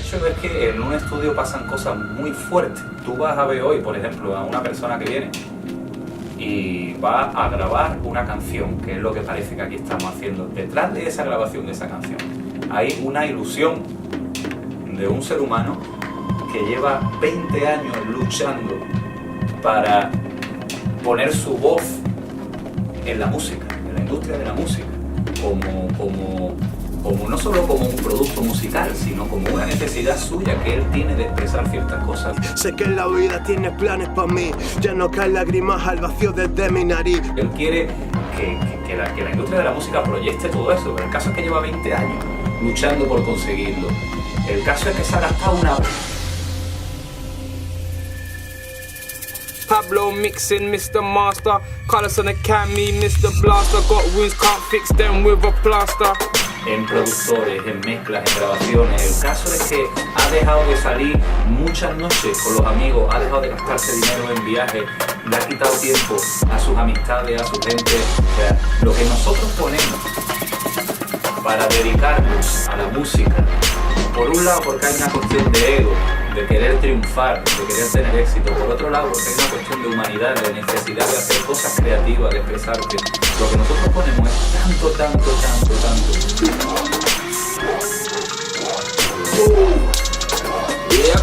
hecho es que en un estudio pasan cosas muy fuertes. Tú vas a ver hoy, por ejemplo, a una persona que viene y va a grabar una canción, que es lo que parece que aquí estamos haciendo. Detrás de esa grabación de esa canción hay una ilusión de un ser humano que lleva 20 años luchando para poner su voz en la música, en la industria de la música, como no solo como un producto musical, sino como una necesidad suya que él tiene de expresar ciertas cosas. Sé que la vida tiene planes para mí, ya no caen lágrimas al vacío desde mi nariz. Él quiere que la industria de la música proyecte todo eso, pero el caso es que lleva 20 años luchando por conseguirlo. El caso es que se ha gastado una... Pablo mixing, Mr. Master. Colors on the cami, Mr. Blaster. Got wounds, can't fix them with a plaster. En productores, en mezclas, en grabaciones. El caso es que ha dejado de salir muchas noches con los amigos, ha dejado de gastarse dinero en viajes, le ha quitado tiempo a sus amistades, a su gente. O sea, lo que nosotros ponemos para dedicarnos a la música, por un lado porque hay una cuestión de ego, de querer triunfar, de querer tener éxito. Por otro lado, porque hay una cuestión de humanidad, de necesidad de hacer cosas creativas, de expresarte. Lo que nosotros ponemos es tanto. Yeah,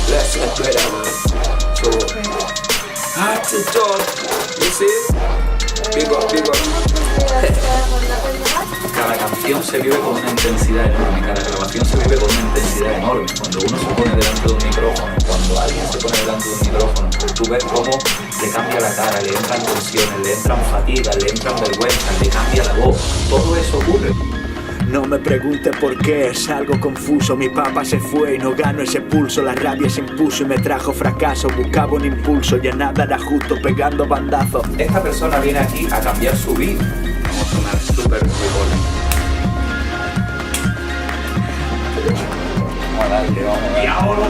let's get better, man. So, heart to talk, you see? Big up. Cada canción se vive con una intensidad enorme, cada grabación se vive con una intensidad enorme. Cuando uno se pone delante de un micrófono, cuando alguien se pone delante de un micrófono, tú ves cómo le cambia la cara, le entran tensiones, le entran fatigas, le entran vergüenzas, le cambia la voz. Todo eso ocurre. No me pregunte por qué, es algo confuso. Mi papá se fue y no gano ese pulso. La rabia se impuso y me trajo fracaso. Buscaba un impulso, ya nada era justo, pegando bandazos. Esta persona viene aquí a cambiar su vida. Vamos a sonar súper recording. Vamos a darle, ¡diablo!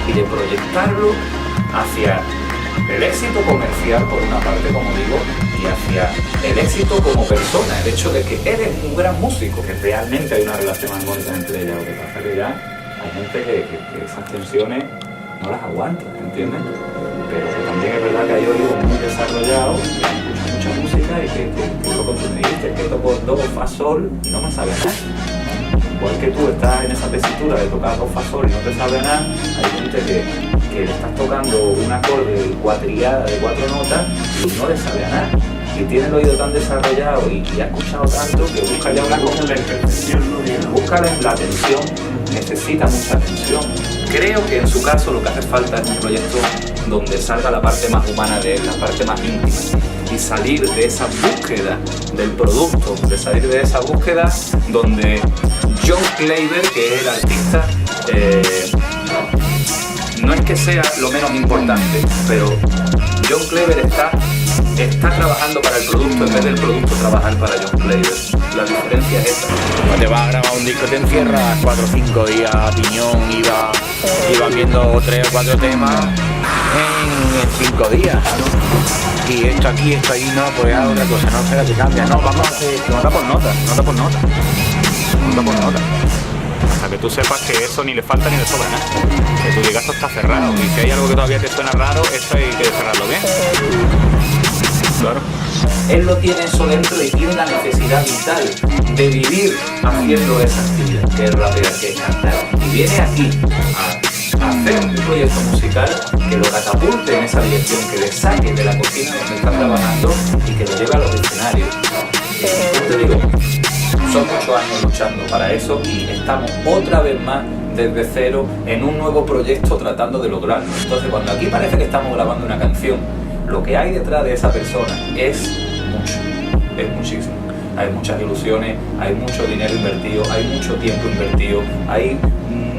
Y de proyectarlo hacia el éxito comercial, por una parte, como digo, y hacia el éxito como persona, el hecho de que eres un gran músico, que realmente hay una relación armónica entre ellas. Lo que pasa es que ya hay gente que esas tensiones no las aguanta, ¿entiendes? Pero que también es verdad que hay oídos muy desarrollados, que escuchan mucha música y que lo que tú me dijiste, que toco do, fa, sol y no me sabe nada. Igual que tú estás en esa tesitura de tocar do, fa, sol y no te sabe nada, hay gente que le estás tocando un acorde de cuatrillada de 4 notas y no le sabe a nada. Y tiene el oído tan desarrollado y ha escuchado tanto que busca ya una cosa de perfección. Busca la atención, necesita mucha atención. Creo que en su caso lo que hace falta es un proyecto donde salga la parte más humana de él, la parte más íntima. Y salir de esa búsqueda del producto, de salir de esa búsqueda donde John Claver, que es el artista, no es que sea lo menos importante, pero John Claver está trabajando para el producto en vez del producto trabajar para John Claver. La diferencia es esta. Cuando te vas a grabar un disco te encierras 4 o 5 días a piñón y vas viendo 3 o 4 temas en 5 días. Y esto aquí, esto ahí, no, pues haz otra cosa, no, espérate, cambia, no, vamos a hacer esto, nota por nota. Hasta que tú sepas que eso ni le falta ni le sobra nada. Que tu ligazo está cerrado y si hay algo que todavía te suena raro, eso hay que cerrarlo bien. Claro. Él lo tiene eso dentro y tiene la necesidad vital de vivir haciendo esa actividad, que es rapear, que es cantar. Y viene aquí a hacer un proyecto musical que lo catapulte en esa dirección, que le saque de la cocina donde está trabajando y que lo lleve a los escenarios. Yo te digo, son muchos años luchando para eso y estamos otra vez más desde cero en un nuevo proyecto tratando de lograrlo. Entonces, cuando aquí parece que estamos grabando una canción, lo que hay detrás de esa persona es mucho, es muchísimo. Hay muchas ilusiones, hay mucho dinero invertido, hay mucho tiempo invertido, hay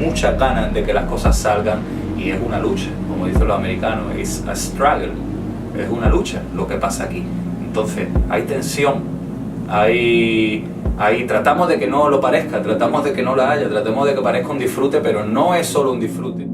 muchas ganas de que las cosas salgan y es una lucha, como dicen los americanos, es a struggle, es una lucha lo que pasa aquí. Entonces, hay tensión, hay tratamos de que no lo parezca, tratamos de que no la haya, tratamos de que parezca un disfrute, pero no es solo un disfrute.